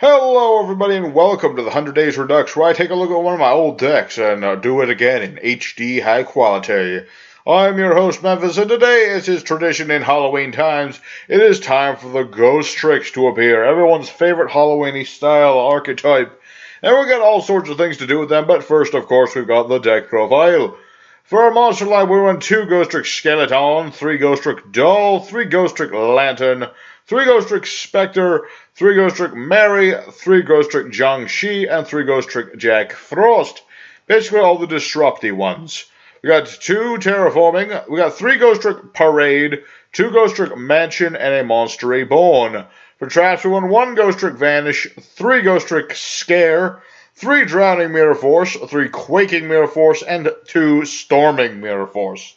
Hello everybody and welcome to the 100 Days Redux, where I take a look at one of my old decks and do it again in HD high quality. I'm your host Memphis, and today, as is tradition in Halloween times, it is time for the Ghostricks to appear, everyone's favorite Halloweeny style archetype. And we've got all sorts of things to do with them, but first of course we've got the deck profile. For our monster line, we run 2 Ghostrick Skeleton, 3 Ghostrick Doll, 3 Ghostrick Lantern, 3 Ghostrick Spectre, 3 Ghostrick Mary, 3 Ghostrick Jiangshi, and 3 Ghostrick Jack Frost. Basically all the disrupty ones. We got 2 Terraforming, we got 3 Ghostrick Parade, 2 Ghostrick Mansion, and a Monster Reborn. For traps, we run 1 Ghostrick Vanish, 3 Ghostrick Scare, 3 Drowning Mirror Force, 3 Quaking Mirror Force, and 2 Storming Mirror Force.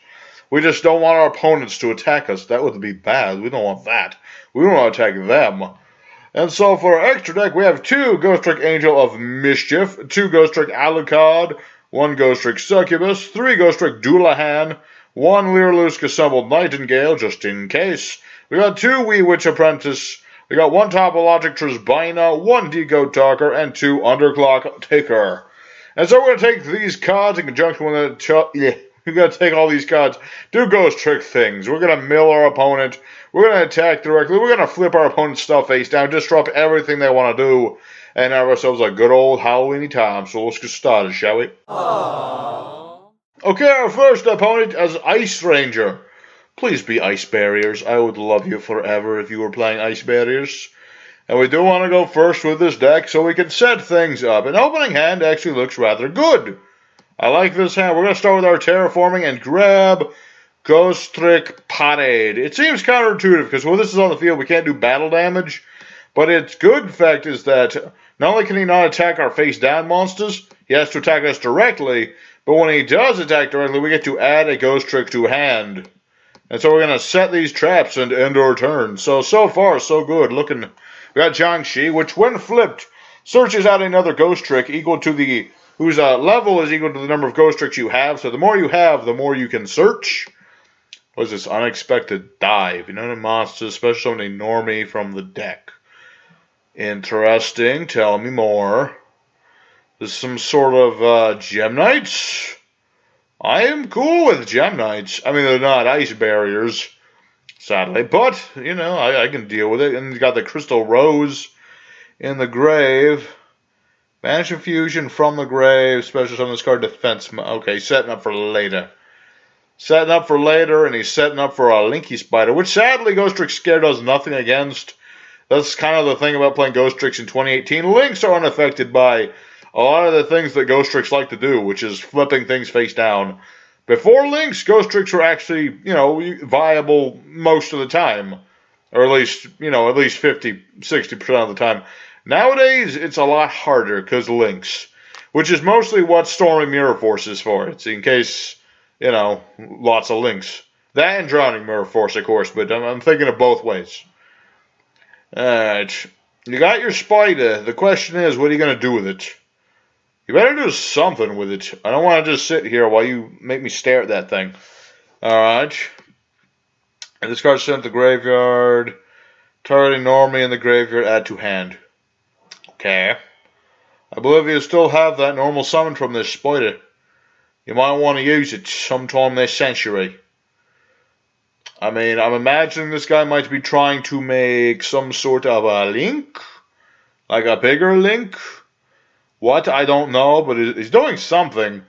We just don't want our opponents to attack us. That would be bad. We don't want that. We want to attack them. And so for our extra deck, we have 2 Ghostrick Angel of Mischief, 2 Ghostrick Alucard, 1 Ghostrick Succubus, 3 Ghostrick Doulahan, 1 Leerlusk Assembled Nightingale, just in case. We got 2 Wee Witch Apprentice, we got 1 Topologic Trisbina, 1 Decode Talker, and 2 Underclock Taker. And so we're going to take these cards in conjunction with we're going to take all these cards, do ghost trick things. We're going to mill our opponent. We're going to attack directly. We're going to flip our opponent's stuff face down, disrupt everything they want to do, and have ourselves a good old Halloweeny time. So let's get started, shall we? Aww. Okay, our first opponent is Ice Ranger. Please be Ice Barriers. I would love you forever if you were playing Ice Barriers. And we do want to go first with this deck so we can set things up. An opening hand actually looks rather good. I like this hand. We're going to start with our Terraforming and grab Ghostrick Parade. It seems counterintuitive because when this is on the field, we can't do battle damage. But its good fact is that not only can he not attack our face-down monsters, he has to attack us directly. But when he does attack directly, we get to add a Ghost Trick to hand. And so we're going to set these traps and end our turn. So far, so good. We got Jiangshi, which when flipped, searches out another Ghost Trick equal to the whose level is equal to the number of Ghost Tricks you have. So the more you have, the more you can search. What is this? Unexpected Dive. You know the monsters, especially somebody normie from the deck. Interesting. Tell me more. There's some sort of Gem Knights. I am cool with Gem Knights. I mean, they're not Ice Barriers, sadly. But, you know, I can deal with it. And you got the Crystal Rose in the grave. Banish Infusion from the grave. Special summon this card, Defense. Okay, setting up for later. Setting up for later, and he's setting up for a Linky Spider, which sadly Ghostrick Scare does nothing against. That's kind of the thing about playing Ghostricks in 2018. Links are unaffected by a lot of the things that Ghostricks like to do, which is flipping things face down. Before Links, Ghostricks were actually, you know, viable most of the time. Or at least, you know, at least 50, 60% of the time. Nowadays, it's a lot harder because Links, which is mostly what Storming Mirror Force is for. It's in case, you know, lots of Links. That and Drowning Mirror Force, of course, but I'm thinking of both ways. Alright, you got your spider. The question is, what are you going to do with it? You better do something with it. I don't want to just sit here while you make me stare at that thing. Alright. And this card's sent to the graveyard. Targeting normally in the graveyard, add to hand. Okay. I believe you still have that normal summon from this spider. You might want to use it sometime this century. I mean, I'm imagining this guy might be trying to make some sort of a link. Like a bigger link. What? I don't know, but he's doing something.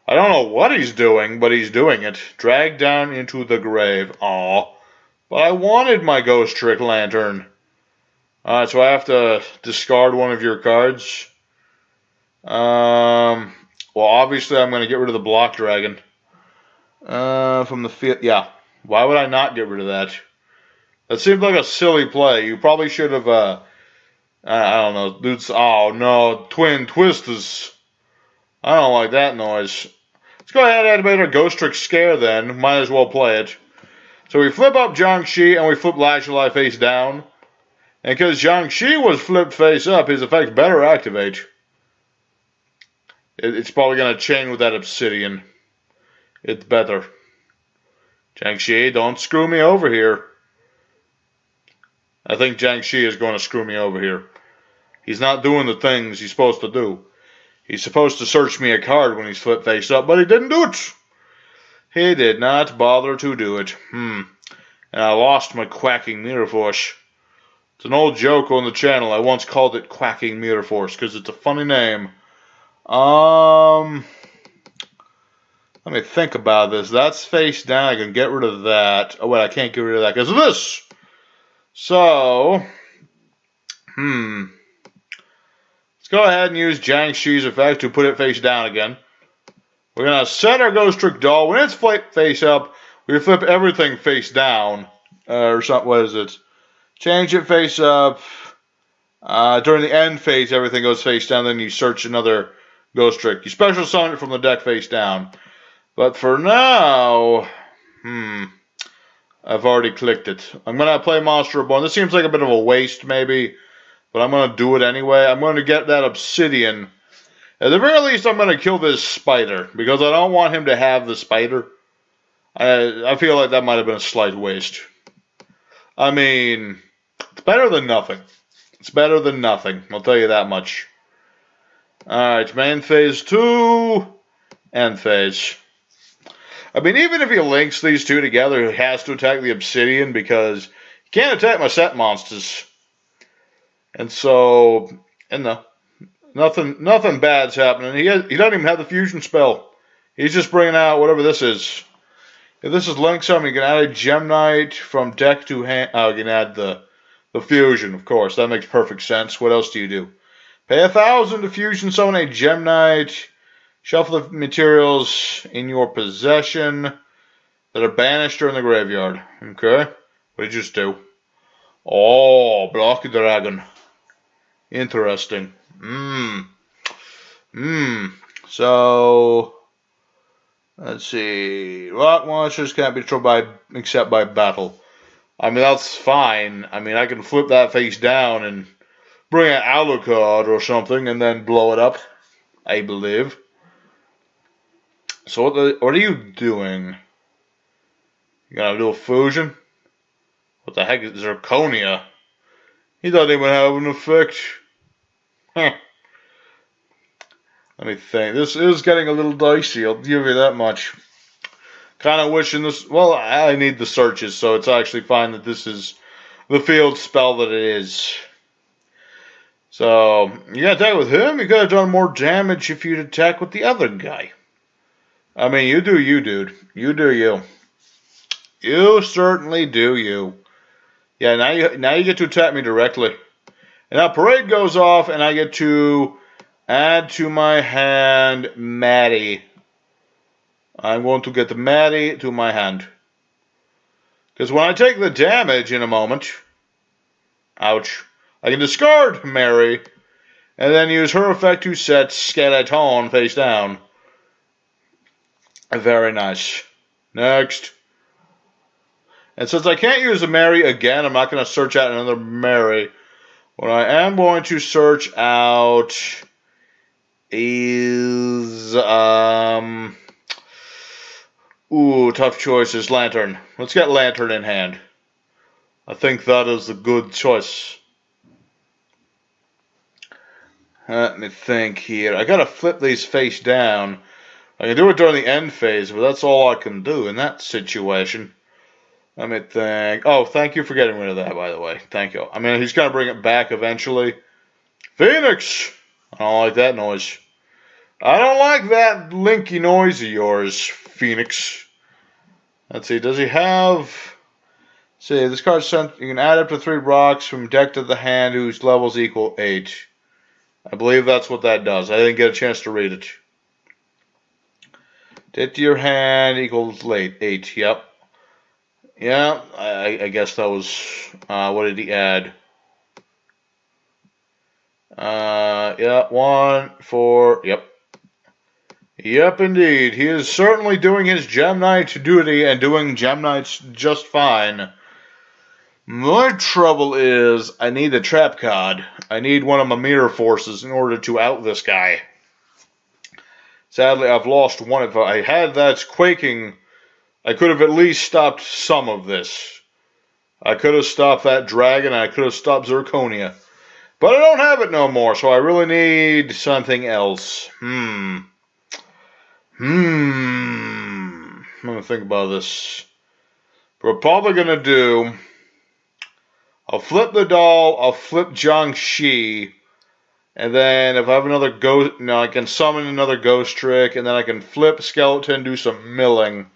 I don't know what he's doing, but he's doing it. Drag down into the grave. Aw. But I wanted my Ghost Trick Lantern. Alright, so I have to discard one of your cards. Well, obviously I'm going to get rid of the Block Dragon. From the field. Yeah. Why would I not get rid of that? That seems like a silly play. You probably should have, I don't know. Dudes, oh no. Twin Twisters. I don't like that noise. Let's go ahead and activate our Ghostrick Scare then. Might as well play it. So we flip up Jiangshi and we flip Lashulai face down. And because Jiangshi was flipped face up, his effects better activate. It's probably going to chain with that Obsidian. It's better. Jiangshi, don't screw me over here. I think Jiangshi is going to screw me over here. He's not doing the things he's supposed to do. He's supposed to search me a card when he's flipped face up, but he didn't do it. He did not bother to do it. And I lost my quacking mirror force. It's an old joke on the channel. I once called it quacking mirror force because it's a funny name. Let me think about this. That's face down. I can get rid of that. Oh, wait, I can't get rid of that because of this. So, let's go ahead and use Jiangxi's effect to put it face down again. We're going to set our Ghostrick doll. When it's flipped face up, we flip everything face down. Or something, what is it? Change it face up. During the end phase, everything goes face down. Then you search another Ghostrick. You special summon it from the deck face down. But for now, I've already clicked it. I'm going to play Monster Reborn. This seems like a bit of a waste, maybe. But I'm going to do it anyway. I'm going to get that obsidian. At the very least, I'm going to kill this spider. Because I don't want him to have the spider. I feel like that might have been a slight waste. I mean, it's better than nothing. It's better than nothing. I'll tell you that much. Alright, main phase 2. End phase. I mean, even if he links these two together, he has to attack the obsidian because he can't attack my set monsters. And so, nothing bad's happening. He doesn't even have the fusion spell. He's just bringing out whatever this is. If this is link summon, you can add a Gem Knight from deck to hand. Oh, you can add the fusion, of course. That makes perfect sense. What else do you do? Pay 1,000 to fusion summon a Gem Knight. Shuffle the materials in your possession that are banished during the graveyard. Okay. What did you just do? Oh, block a dragon. Interesting. So, let's see. Rock monsters can't be controlled except by battle. I mean, that's fine. I mean, I can flip that face down and bring an Alucard or something and then blow it up, I believe. So what are you doing? You gonna do a fusion? What the heck is Zirconia? He doesn't even have an effect. Huh. Let me think. This is getting a little dicey, I'll give you that much. Kind of wishing this... Well, I need the searches, so it's actually fine that this is the field spell that it is. So, you gotta attack with him? You could have done more damage if you'd attack with the other guy. I mean, you do you, dude. You do you. You certainly do you. Yeah, now you get to attack me directly. And now Parade goes off, and I get to add to my hand Maddie. I'm going to get Maddie to my hand. Because when I take the damage in a moment, ouch, I can discard Mary, and then use her effect to set Skeleton face down. Very nice. Next. And since I can't use a Mary again, I'm not going to search out another Mary. What I am going to search out is... Ooh, tough choices. Lantern. Let's get Lantern in hand. I think that is a good choice. Let me think here. I gotta flip these face down. I can do it during the end phase, but that's all I can do in that situation. Let me think. Oh, thank you for getting rid of that, by the way. Thank you. I mean, he's gonna bring it back eventually. Phoenix! I don't like that noise. I don't like that linky noise of yours, Phoenix. Let's see, does he have... See, this card sent... You can add up to 3 rocks from deck to the hand whose levels equal 8. I believe that's what that does. I didn't get a chance to read it. Deck to your hand equals 8. Yep. Yeah, I guess that was... what did he add? Yeah, 1, 4... Yep. Yep, indeed. He is certainly doing his Gem Knight duty and doing Gem Knights just fine. My trouble is I need a trap card. I need one of my mirror forces in order to out this guy. Sadly, I've lost one. If I had that quaking, I could have at least stopped some of this. I could have stopped that dragon, and I could have stopped Zirconia. But I don't have it no more, so I really need something else. I'm gonna think about this. We're probably gonna do. I'll flip the doll. I'll flip Jiangxi, and then if I have another ghost, I can summon another Ghostrick, and then I can flip Skeleton, do some milling,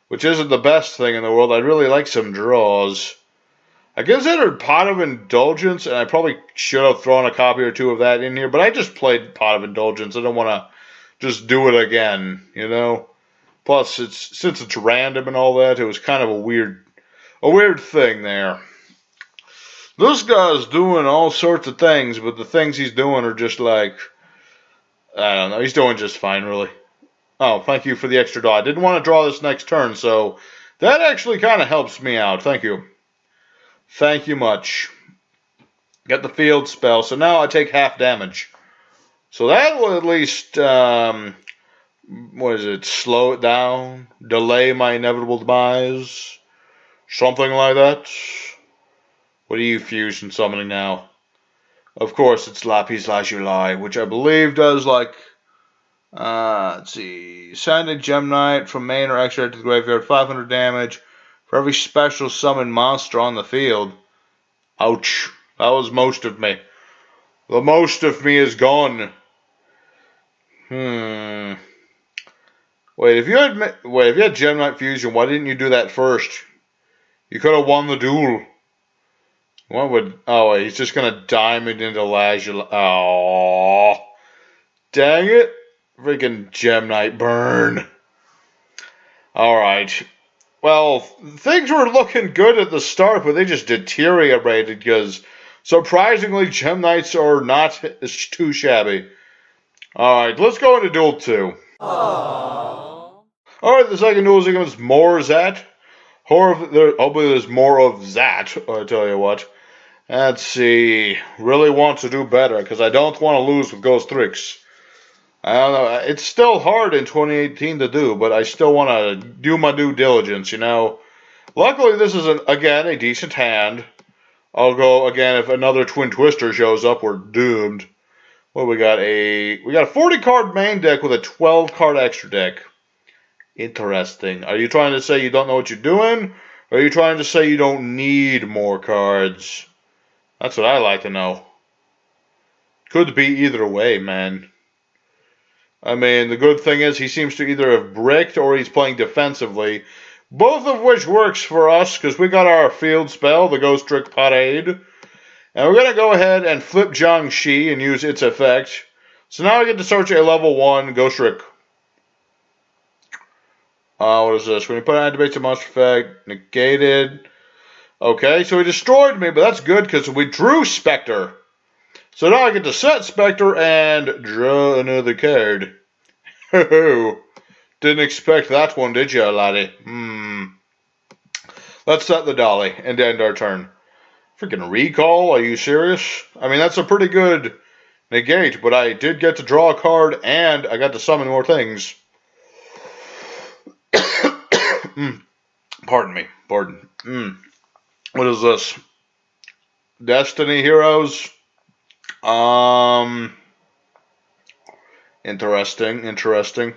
which isn't the best thing in the world. I'd really like some draws. I considered Pot of Indulgence, and I probably should have thrown a copy or two of that in here, but I just played Pot of Indulgence. I don't want to just do it again, you know? Plus, since it's random and all that, it was kind of a weird thing there. This guy's doing all sorts of things, but the things he's doing are just like, I don't know, he's doing just fine, really. Oh, thank you for the extra draw. I didn't want to draw this next turn, so that actually kind of helps me out. Thank you. Thank you much. Get the field spell, so now I take half damage. So that will at least, slow it down? Delay my inevitable demise? Something like that? What are you fusion summoning now? Of course, it's Lapis Lazuli, which I believe does like, let's see, send a Gem Knight from main or extra to the graveyard, 500 damage for every special summon monster on the field. Ouch. That was most of me. The most of me is gone. Wait, if you had Gem Knight Fusion, why didn't you do that first? You could have won the duel. What would... Oh, wait, he's just going to diamond into Lazuli. Oh, dang it. Freaking Gem Knight burn. Alright. Well, things were looking good at the start, but they just deteriorated because, surprisingly, Gem Knights are not too shabby. Alright, let's go into Duel 2. Alright, the second duel is against Morzat. Hopefully there's more of that, I tell you what. Let's see. Really want to do better, because I don't want to lose with Ghostricks. I don't know. It's still hard in 2018 to do, but I still want to do my due diligence, you know. Luckily, this is, again, a decent hand. I'll go, again, if another Twin Twister shows up, we're doomed. Well, we got a 40-card main deck with a 12-card extra deck. Interesting. Are you trying to say you don't know what you're doing? Or are you trying to say you don't need more cards? That's what I like to know. Could be either way, man. I mean, the good thing is he seems to either have bricked or he's playing defensively. Both of which works for us because we got our field spell, the Ghostrick Parade. And we're going to go ahead and flip Jiangxi and use its effect. So now I get to search a level 1 Ghostrick. What is this? When you put an activates a monster effect, negated. Okay, so he destroyed me, but that's good because we drew Spectre. So now I get to set Spectre and draw another card. Ho-ho. Didn't expect that one, did you, laddie? Let's set the dolly and end our turn. Freaking recall? Are you serious? I mean, that's a pretty good negate, but I did get to draw a card and I got to summon more things. Pardon me. What is this? Destiny Heroes? Interesting.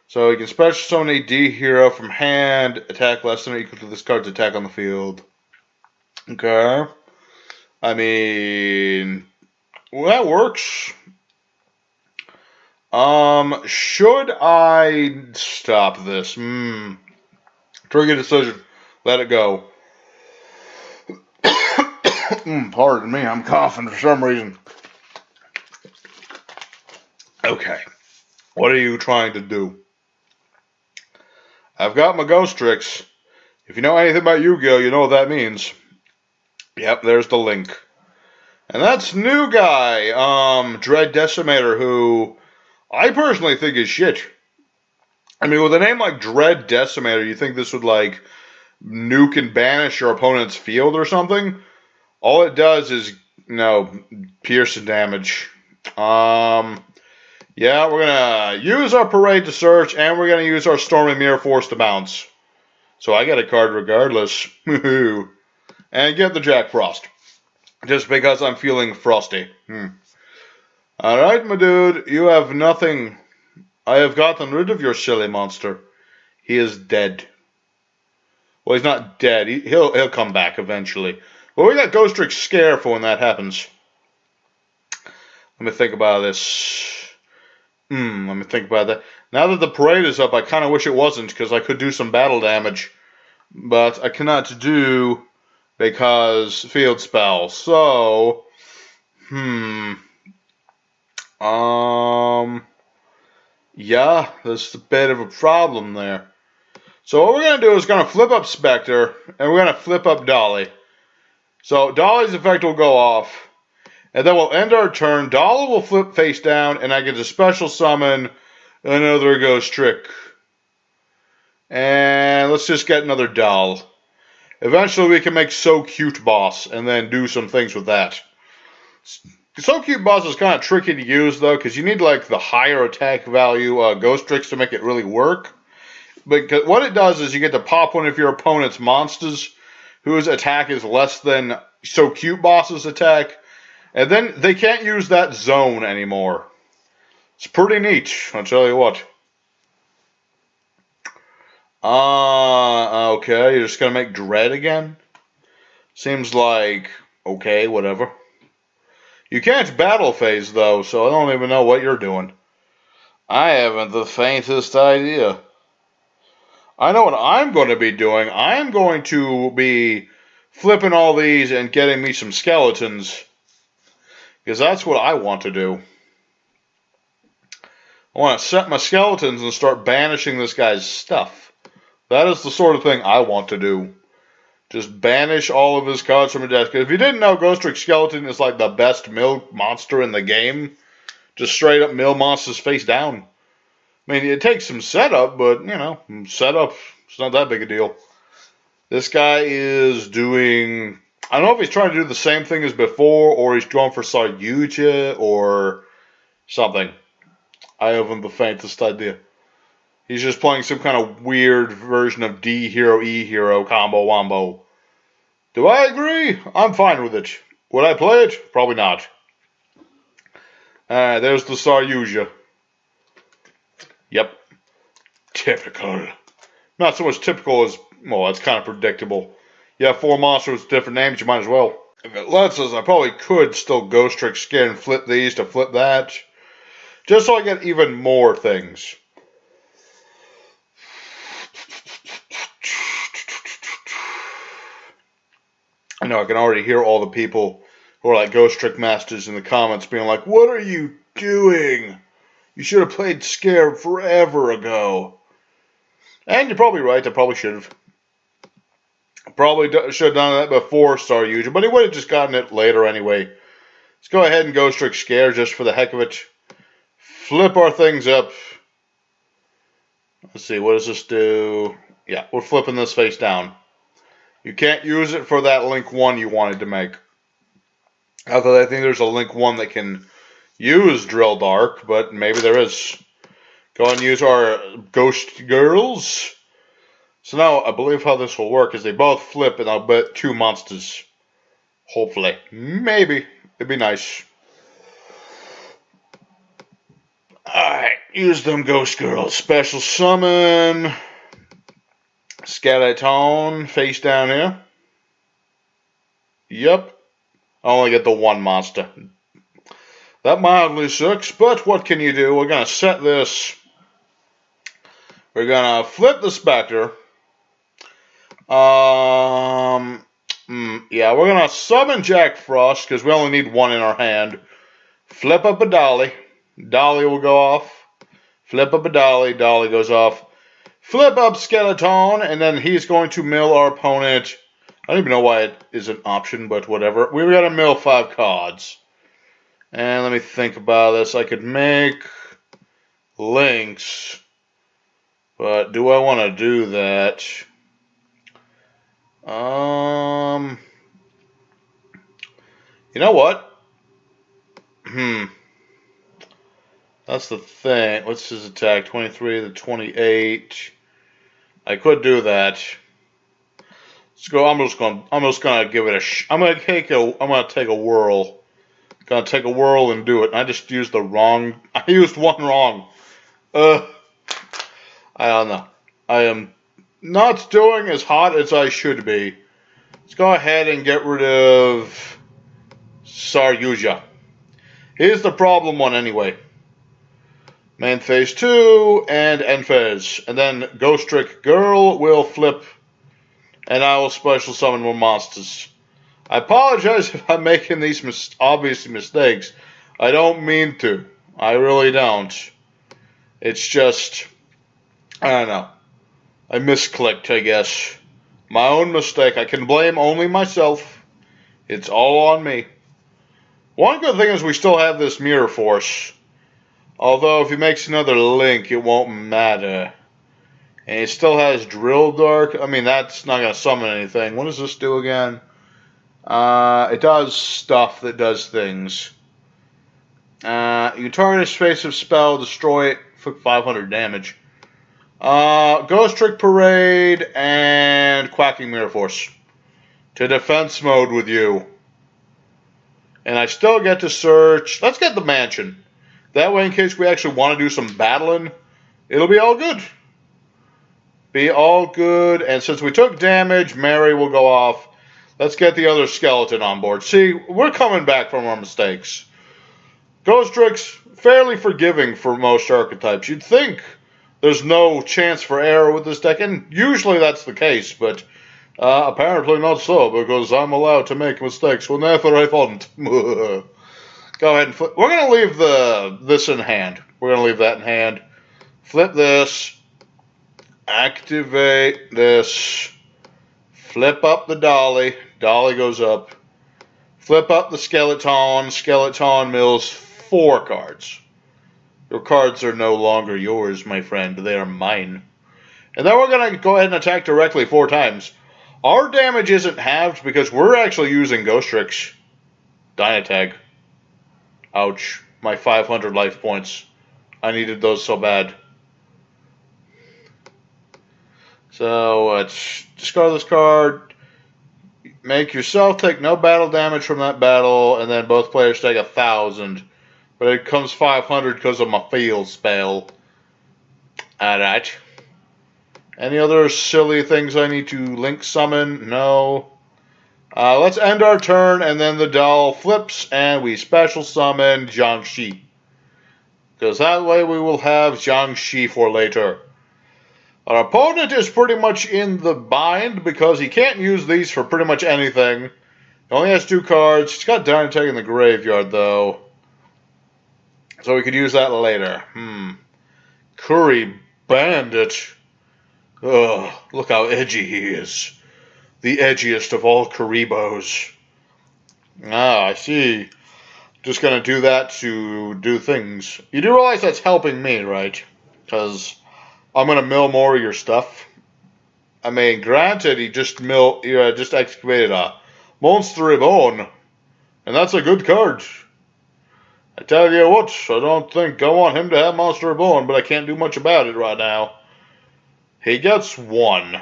So you can special summon a D hero from hand, attack less than or equal to this card's attack on the field. Okay. I mean, well, that works. Should I stop this? Trigger decision. Let it go. Pardon me, I'm coughing for some reason. Okay. What are you trying to do? I've got my Ghostricks. If you know anything about Yu-Gi-Oh, you know what that means. Yep, there's the link. And that's new guy, Dread Decimator, who I personally think is shit. I mean, with a name like Dread Decimator, you think this would, like, nuke and banish your opponent's field or something? All it does is, pierce and damage. Yeah, we're going to use our Parade to search, and we're going to use our Stormy Mirror Force to bounce. So I get a card regardless. And get the Jack Frost. Just because I'm feeling frosty. Alright, my dude, you have nothing. I have gotten rid of your silly monster. He is dead. Well, he's not dead. He'll come back eventually. Well, we got Ghostricks scare for when that happens. Let me think about this. Let me think about that. Now that the parade is up, I kind of wish it wasn't, because I could do some battle damage. But I cannot do because field spell. So, yeah, there's a bit of a problem there. So what we're going to do is going to flip up Spectre, and we're going to flip up Dolly. So Dolly's effect will go off, and then we'll end our turn. Dolly will flip face down, and I get to special summon another Ghostrick. And let's just get another doll. Eventually we can make So Cute Boss, and then do some things with that. So Cute Boss is kind of tricky to use, though, because you need, like, the higher attack value Ghostricks to make it really work. Because what it does is you get to pop one of your opponent's monsters whose attack is less than So Cute Boss's attack, and then they can't use that zone anymore. It's pretty neat, I'll tell you what. Okay, you're just gonna make Dread again? Seems like, okay, whatever. You can't battle phase, though, so I don't even know what you're doing. I haven't the faintest idea. I know what I'm going to be doing. I'm going to be flipping all these and getting me some skeletons. Because that's what I want to do. I want to set my skeletons and start banishing this guy's stuff. That is the sort of thing I want to do. Just banish all of his cards from his deck. If you didn't know, Ghostrick Skeleton is like the best mill monster in the game. Just straight up mill monsters face down. I mean, it takes some setup, but, you know, setup, it's not that big a deal. This guy is doing, I don't know if he's trying to do the same thing as before, or he's going for Saryuja, or something. I haven't the faintest idea. He's just playing some kind of weird version of D hero, E hero combo wombo. Do I agree? I'm fine with it. Would I play it? Probably not. There's the Saryuja. Yep. Typical. Not so much typical as, well, that's kind of predictable. You have 4 monsters with different names, you might as well. If it lets us, I probably could still Ghostrick skin and flip these to flip that. Just so I get even more things. I know I can already hear all the people who are like Ghostrick Masters in the comments being like, what are you doing? You should have played Scarab forever ago. And you're probably right, I probably should have. Probably should have done that before Saryuja, but he would have just gotten it later anyway. Let's go ahead and Ghostrick Scare just for the heck of it. Flip our things up. Let's see, what does this do? Yeah, we're flipping this face down. You can't use it for that Link 1 you wanted to make. Although I think there's a Link 1 that can use Drill Dark, but maybe there is. Go ahead and use our Ghost Girls. So now I believe how this will work is they both flip and I'll bet 2 monsters. Hopefully. Maybe. It'd be nice. Alright, use them Ghost Girls. Special summon. Skeleton face down here. Yep. I only get the 1 monster. That mildly sucks, but what can you do? We're going to set this. We're going to flip the Spectre. Yeah, we're going to summon Jack Frost because we only need 1 in our hand. Flip up a Dolly. Dolly will go off. Flip up a Dolly. Dolly goes off. Flip up Skeleton, and then he's going to mill our opponent. I don't even know why it is an option, but whatever. We've got to mill 5 cards. And let me think about this. I could make links, but do I want to do that? You know what? That's the thing. What's his attack? 23 to 28. I could do that. Let's go. I'm just gonna give it a. I'm gonna take a whirl. Gonna take a whirl and do it. And I just used the wrong. I used one wrong. I don't know. I am not doing as hot as I should be. Let's go ahead and get rid of Saryuja. Here's the problem one anyway. Main phase 2 and end phase. And then Ghostrick Girl will flip. And I will special summon more monsters. I apologize if I'm making these obvious mistakes. I don't mean to. I really don't. It's just, I don't know. I misclicked, I guess. My own mistake. I can blame only myself. It's all on me. One good thing is we still have this Mirror Force. Although if he makes another Link, it won't matter. And it still has Drill Dark. I mean, that's not going to summon anything. What does this do again? It does stuff that does things. You target a space of spell, destroy it for 500 damage. Ghostrick Parade and Quacking Mirror Force. To defense mode with you. And I still get to search. Let's get the mansion. That way, in case we actually want to do some battling, it'll be all good. Be all good. And since we took damage, Mary will go off. Let's get the other skeleton on board. See, we're coming back from our mistakes. Ghostricks, fairly forgiving for most archetypes. You'd think there's no chance for error with this deck, and usually that's the case, but apparently not so, because I'm allowed to make mistakes whenever I want. Go ahead and flip. We're going to leave this in hand. We're going to leave that in hand. Flip this. Activate this. Flip up the dolly. Dolly goes up. Flip up the skeleton. Skeleton mills 4 cards. Your cards are no longer yours, my friend. They are mine. And then we're going to go ahead and attack directly 4 times. Our damage isn't halved because we're actually using Ghostricks. Dynatag. Ouch. My 500 life points. I needed those so bad. So, let's discard this card. Make yourself take no battle damage from that battle, and then both players take 1,000. But it comes 500 because of my field spell. Alright. Any other silly things I need to link summon? No. Let's end our turn, and then the doll flips, and we special summon Jiangshi. Because that way we will have Jiangshi for later. Our opponent is pretty much in the bind, because he can't use these for pretty much anything. He only has 2 cards. He's got Dynatag in the graveyard, though. So we could use that later. Curry Bandit. Ugh, look how edgy he is. The edgiest of all Karibos. Ah, I see. Just gonna do that to do things. You do realize that's helping me, right? Because I'm gonna mill more of your stuff. I mean, granted, he just excavated a Monster Reborn, and that's a good card. I tell you what, I don't think I want him to have Monster Reborn, but I can't do much about it right now. He gets 1.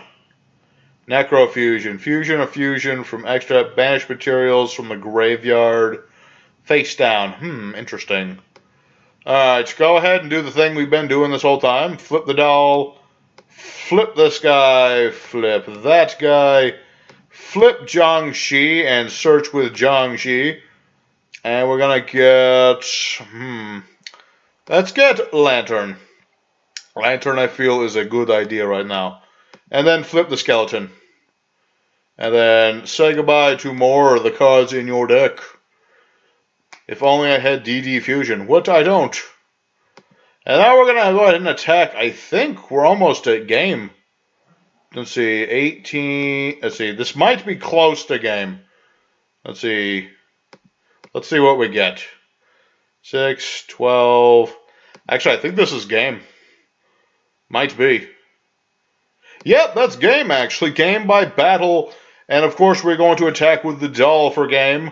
Necrofusion. Fusion of fusion from extract banished materials from the graveyard. Face down. Interesting. Alright, go ahead and do the thing we've been doing this whole time. Flip the doll. Flip this guy. Flip that guy. Flip Jiangshi and search with Jiangshi. And we're gonna get... Let's get Lantern. Lantern, I feel, is a good idea right now. And then flip the skeleton. And then say goodbye to more of the cards in your deck. If only I had DD Fusion. What I don't. And now we're going to go ahead and attack. I think we're almost at game. Let's see. 18. Let's see. This might be close to game. Let's see. Let's see what we get. 6, 12. Actually, I think this is game. Might be. Yep, that's game, actually. Game by battle. And, of course, we're going to attack with the doll for game.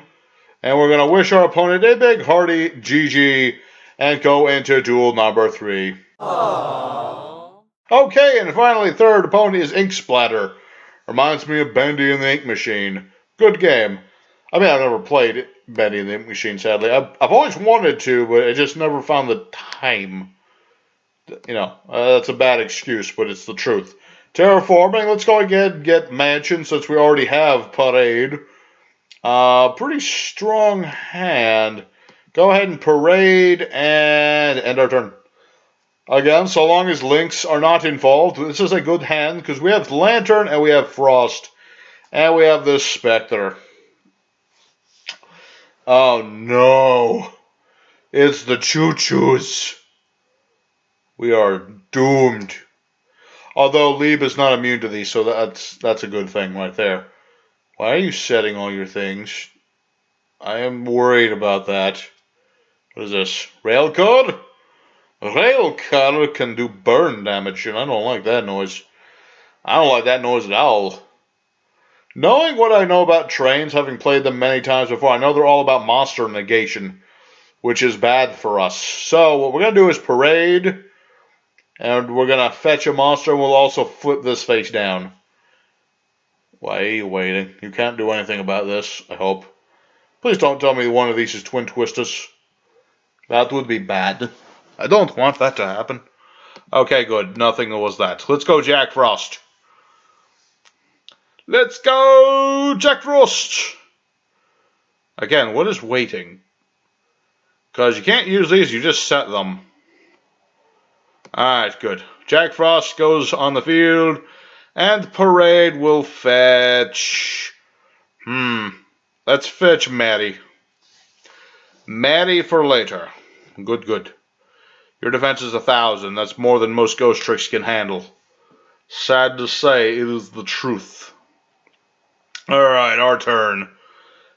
And we're going to wish our opponent a big, hearty GG and go into duel number 3. Aww. Okay, and finally, third opponent is Ink Splatter. Reminds me of Bendy and the Ink Machine. Good game. I mean, I've never played Bendy and the Ink Machine, sadly. I've always wanted to, but I just never found the time. You know, that's a bad excuse, but it's the truth. Terraforming, let's go ahead and get Mansion since we already have Parade. Pretty strong hand. Go ahead and Parade and end our turn. Again, so long as links are not involved, this is a good hand because we have Lantern and we have Frost. And we have this Spectre. Oh no. It's the Choo-Choos. We are doomed. Although Lieb is not immune to these, so that's a good thing right there. Why are you setting all your things? I am worried about that. What is this? Rail code? Rail code can do burn damage, and I don't like that noise. I don't like that noise at all. Knowing what I know about trains, having played them many times before, I know they're all about monster negation, which is bad for us. So what we're going to do is Parade, and we're going to fetch a monster, and we'll also flip this face down. Why are you waiting? You can't do anything about this, I hope. Please don't tell me one of these is Twin Twisters. That would be bad. I don't want that to happen. Okay, good. Nothing was that. Let's go Jack Frost. Let's go Jack Frost. Again, what is waiting? Because you can't use these, you just set them. Alright, good. Jack Frost goes on the field, and Parade will fetch... Let's fetch Maddie. Maddie for later. Good, good. Your defense is 1,000. That's more than most Ghostricks can handle. Sad to say, it is the truth. Alright, our turn.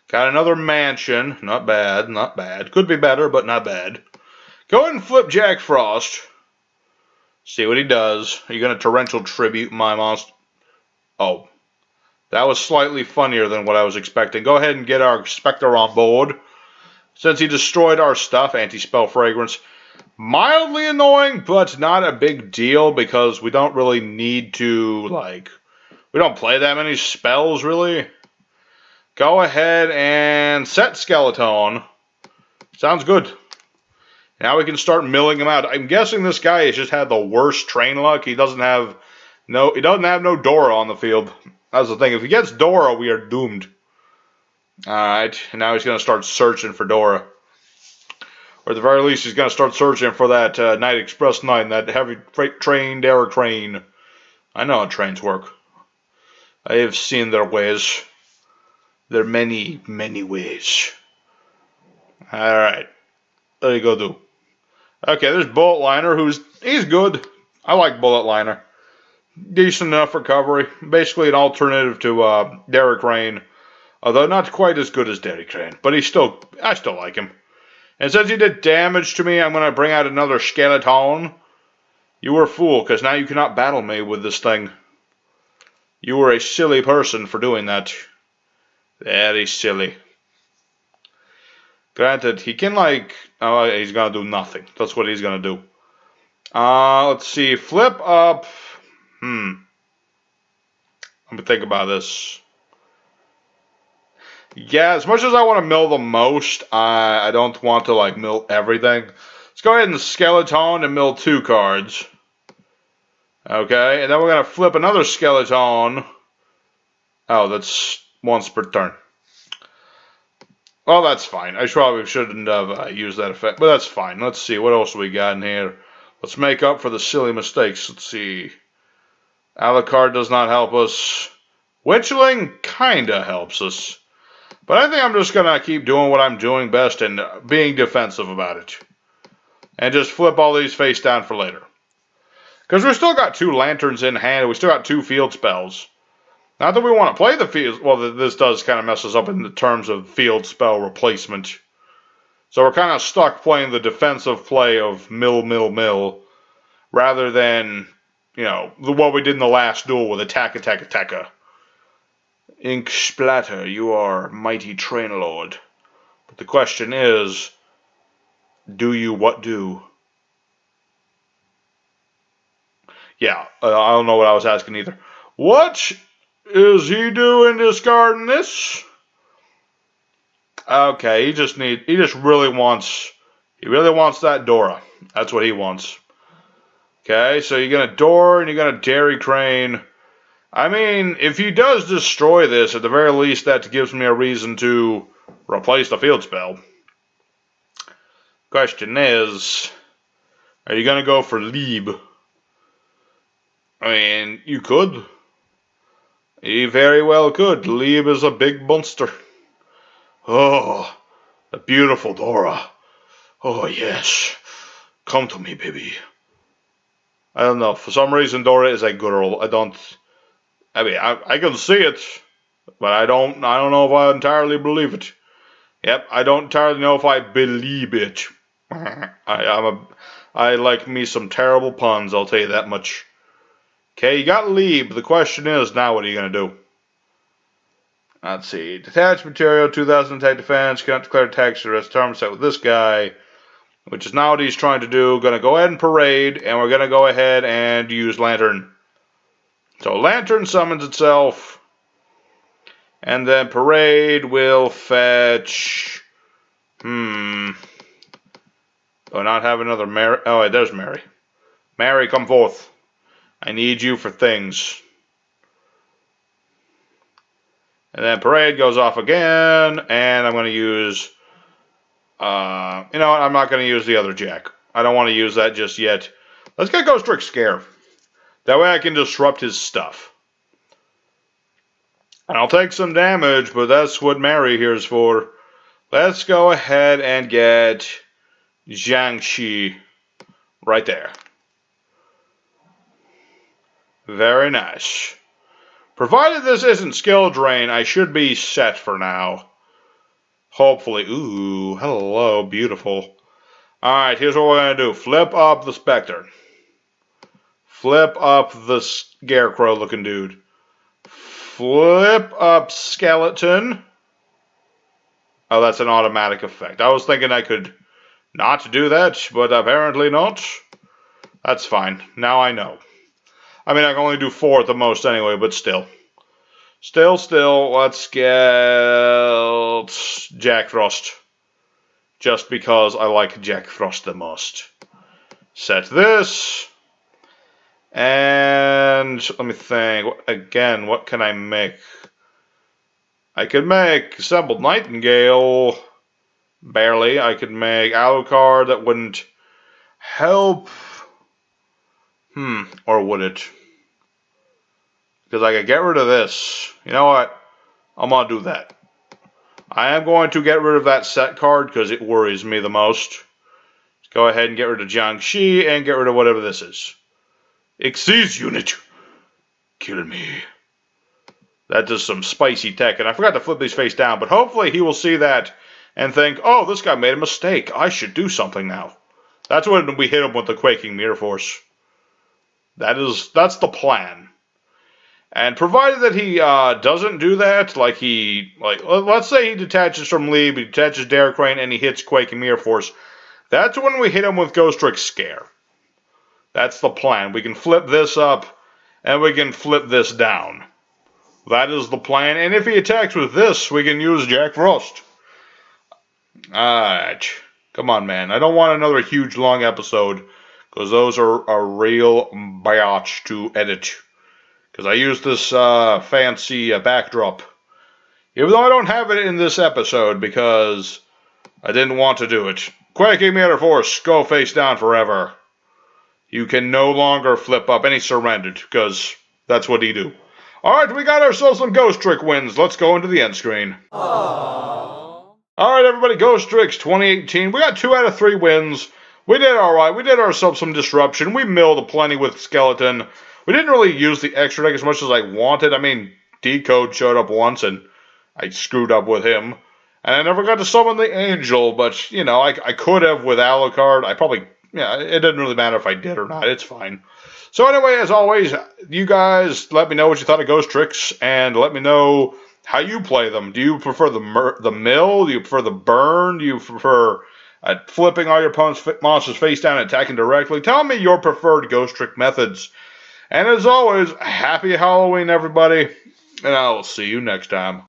Got another Mansion. Not bad, not bad. Could be better, but not bad. Go ahead and flip Jack Frost. See what he does. Are you going to Torrential Tribute my monster? Oh. That was slightly funnier than what I was expecting. Go ahead and get our Spectre on board. Since he destroyed our stuff, Anti-Spell Fragrance. Mildly annoying, but not a big deal because we don't really need to, like... We don't play that many spells, really. Go ahead and set Skeleton. Sounds good. Now we can start milling him out. I'm guessing this guy has just had the worst train luck. He doesn't have no Dora on the field. That's the thing. If he gets Dora, we are doomed. Alright, and now he's going to start searching for Dora. Or at the very least, he's going to start searching for that Night Express 9, that heavy freight train, Derrick train. I know how trains work. I have seen their ways. There are many, many ways. Alright. There you go, do. Okay, there's Bullet Liner, he's good. I like Bullet Liner. Decent enough recovery. Basically an alternative to Derrick Rain. Although not quite as good as Derrick Rain. But I still like him. And since he did damage to me, I'm going to bring out another Skeleton. You were a fool, because now you cannot battle me with this thing. You were a silly person for doing that. Very silly. Granted, he can oh, he's going to do nothing. That's what he's going to do. Let's see. Flip up. Let me think about this. Yeah, as much as I want to mill the most, I don't want to, mill everything. Let's go ahead and Skeleton and mill 2 cards. Okay, and then we're going to flip another Skeleton. Oh, that's once per turn. Well, that's fine. I probably shouldn't have used that effect, but that's fine. Let's see, what else we got in here? Let's make up for the silly mistakes. Let's see. Alucard does not help us. Witchling kinda helps us. But I think I'm just going to keep doing what I'm doing best and being defensive about it. And just flip all these face down for later. Because we've still got 2 lanterns in hand, and we still got 2 field spells. Not that we want to play the field... Well, this does kind of mess us up in the terms of field spell replacement. So we're kind of stuck playing the defensive play of mill, rather than, what we did in the last duel with attack. Ink Splatter, you are mighty train lord. But the question is, do you what do? Yeah, I don't know what I was asking either. What Is he doing discarding this? Okay, he just really wants that Dora. That's what he wants. Okay, so you're gonna Door and you're gonna Dairy Crane. I mean, if he does destroy this, at the very least, that gives me a reason to replace the field spell. Question is, are you gonna go for Lieb? I mean, you could. You very well could. Lieb is a big monster. Oh, the beautiful Dora. Oh, yes. Come to me, baby. I don't know. For some reason, Dora is a girl. I mean, I can see it, but I don't know if I entirely believe it. Yep, I don't entirely know if I believe it. I like me some terrible puns, I'll tell you that much. Okay, you got Lieb. The question is, now what are you going to do? Let's see. Detached material, 2000 attack defense, cannot declare attacks the rest of the turn set with this guy, which is now what he's trying to do. Going to go ahead and Parade, and we're going to go ahead and use Lantern. So Lantern summons itself, and then Parade will fetch... Do I not have another Mary? Oh, wait, there's Mary. Mary, come forth. I need you for things. And then Parade goes off again, and I'm going to use... you know what? I'm not going to use the other Jack. I don't want to use that just yet. Let's get Ghostrick Scare. That way I can disrupt his stuff. And I'll take some damage, but that's what Mary here is for. Let's go ahead and get Jiangxi right there. Very nice. Provided this isn't skill drain, I should be set for now. Hopefully. Ooh, hello, beautiful. Alright, here's what we're going to do. Flip up the Spectre. Flip up the Scarecrow looking dude. Flip up Skeleton. Oh, that's an automatic effect. I was thinking I could not do that, but apparently not. That's fine. Now I know. I mean, I can only do 4 at the most anyway, but still. Still, let's get Jack Frost. Just because I like Jack Frost the most. Set this. And let me think. Again, what can I make? I could make Assembled Nightingale. Barely. I could make Alucard. That wouldn't help. Or would it? Because I could get rid of this. You know what? I'm going to do that. I am going to get rid of that set card because it worries me the most. Let's go ahead and get rid of Jiangxi and get rid of whatever this is. Xyz unit. Kill me. That does some spicy tech. And I forgot to flip these face down. But hopefully he will see that and think, oh, this guy made a mistake. I should do something now. That's when we hit him with the Quaking Mirror Force. That's the plan. And provided that he doesn't do that, let's say he detaches from Lieb, he detaches Dairy Crane, and he hits Quaking Mirror Force, that's when we hit him with Ghostrick Scare. That's the plan. We can flip this up, and we can flip this down. That is the plan. And if he attacks with this, we can use Jack Frost. Alright. Come on, man. I don't want another huge, long episode, because those are a real biatch to edit. Because I use this fancy backdrop. Even though I don't have it in this episode, because I didn't want to do it. Quaking Mirror Force, go face down forever. You can no longer flip up, and he surrendered, because that's what he do. Alright, we got ourselves some Ghostrick-Wins. Let's go into the end screen. Alright, everybody, Ghostricks 2018. We got 2 out of 3 wins. We did alright. We did ourselves some disruption. We milled plenty with Skeleton. We didn't really use the extra deck as much as I wanted. I mean, Decode showed up once, and I screwed up with him. And I never got to summon the Angel, but, you know, I could have with Alucard. I probably, yeah, it doesn't really matter if I did or not. It's fine. So anyway, as always, you guys let me know what you thought of Ghostricks, and let me know how you play them. Do you prefer the mill? Do you prefer the burn? Do you prefer flipping all your opponent's monsters face down and attacking directly? Tell me your preferred Ghostrick methods. And as always, happy Halloween, everybody. and I will see you next time.